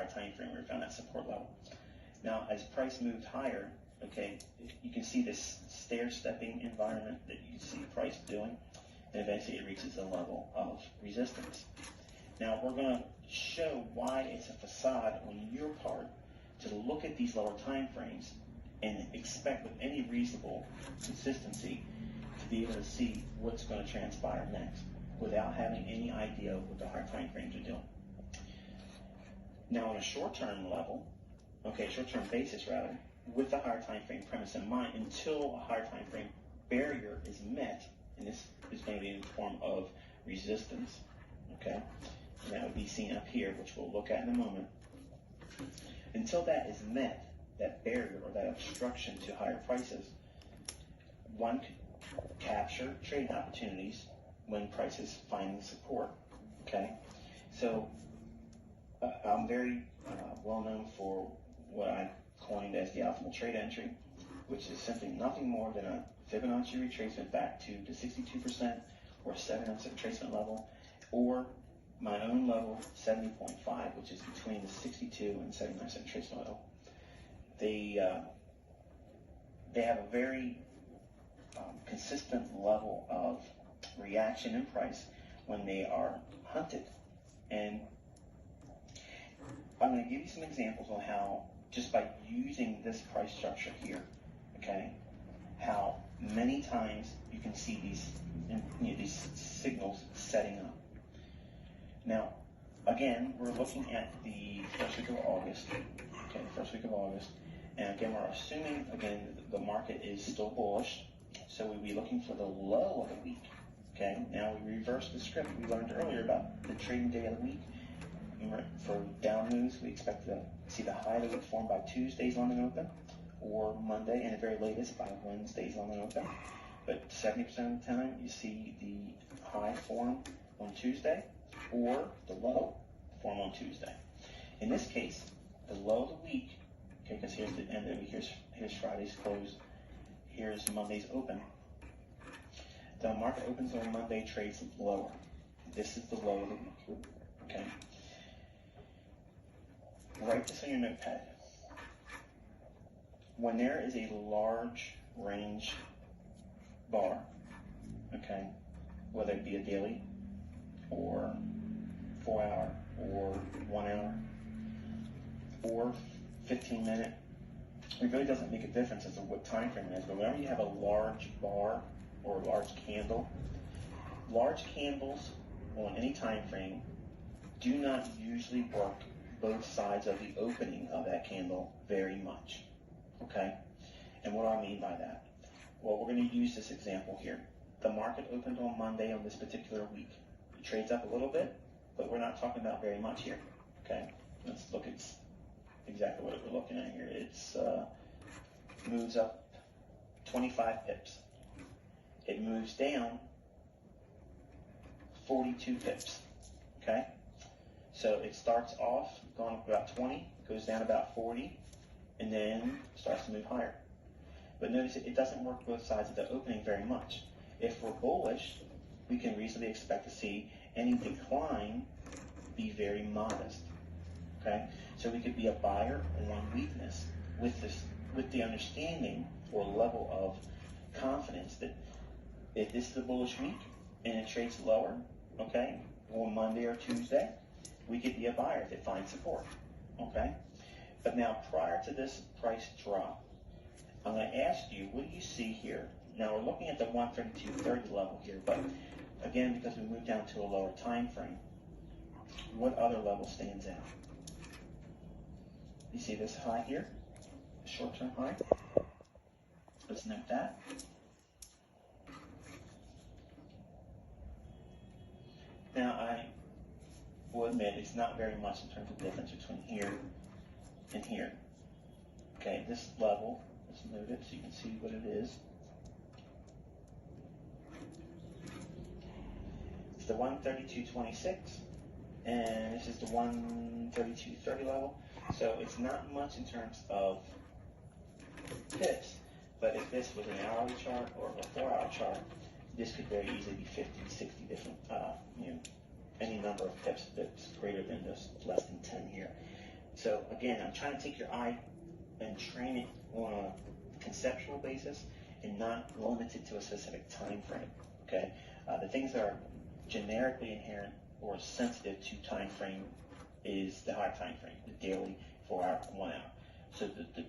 higher time frame where we found that support level. Now, as price moved higher, okay, you can see this stair-stepping environment that you see price doing, and eventually it reaches a level of resistance. Now, we're going to show why it's a facade on your part to look at these lower time frames and expect with any reasonable consistency to be able to see what's going to transpire next without having any idea what the higher time frames are doing. Now, on a short-term level, okay, short-term basis rather, with the higher time frame premise in mind, until a higher time frame barrier is met, and this is going to be in the form of resistance, okay, and that would be seen up here, which we'll look at in a moment. Until that is met, that barrier or that obstruction to higher prices, one could capture trading opportunities when prices find support, okay? So I'm very well known for what I coined as the optimal trade entry, which is simply nothing more than a Fibonacci retracement back to the 62% or 7-ounce retracement level, or my own level 70.5, which is between the 62 and 79% retracement level. They have a very consistent level of reaction in price when they are hunted. And I'm going to give you some examples on how, just by using this price structure here, okay, how many times you can see these signals setting up. Now, again, we're looking at the first week of August, okay, first week of August, and again, we're assuming, again, the market is still bullish, so we'll be looking for the low of the week, okay? Now, we reverse the script we learned earlier about the trading day of the week. For down moves, we expect to see the high of the week formed by Tuesday's London Open, or Monday, and at very latest by Wednesday's London Open. But 70% of the time, you see the high form on Tuesday, or the low form on Tuesday. In this case, the low of the week, okay, because here's the end of the week, here's Friday's close, here's Monday's open. The market opens on Monday, trades lower. This is the low of the week, okay? Write this on your notepad. When there is a large range bar, okay, whether it be a daily or 4 hour or 1 hour or 15-minute, it really doesn't make a difference as to what time frame it is. But whenever you have a large bar or a large candle, large candles on any time frame do not usually work both sides of the opening of that candle very much, okay? And what do I mean by that? Well, we're going to use this example here. The market opened on Monday on this particular week. It trades up a little bit, but we're not talking about very much here, okay? Let's look at exactly what we're looking at here. It's moves up 25 pips. It moves down 42 pips, okay? So it starts off going up about 20, goes down about 40, and then starts to move higher. But notice it doesn't work both sides of the opening very much. If we're bullish, we can reasonably expect to see any decline be very modest. Okay? So we could be a buyer on weakness with the understanding or level of confidence that if this is a bullish week and it trades lower, okay, on Monday or Tuesday, we could be a buyer if it finds support, okay? But now, prior to this price drop, I'm going to ask you, what do you see here? Now, we're looking at the 132.30 level here, but again, because we moved down to a lower time frame, what other level stands out? You see this high here, the short-term high? Let's note that. Now, I will admit it's not very much in terms of difference between here and here. Okay, this level, let's note it so you can see what it is. It's the 132.26, and this is the 132.30 level. So it's not much in terms of pips, but if this was an hourly chart or a 4-hour chart, this could very easily be 50, 60 different, any number of pips that's greater than this, less than 10 here. So again, I'm trying to take your eye and train it on a conceptual basis and not limit it to a specific time frame. Okay, the things that are generically inherent or sensitive to time frame is the high time frame, the daily, 4 hour, 1 hour. So the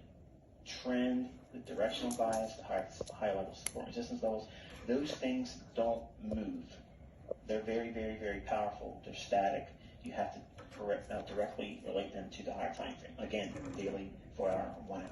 trend, the directional bias, the high levels support resistance levels, those things don't move. They're very, very, very powerful. They're static. You have to directly relate them to the higher time frame. Again, daily, 4 hour, 1 hour.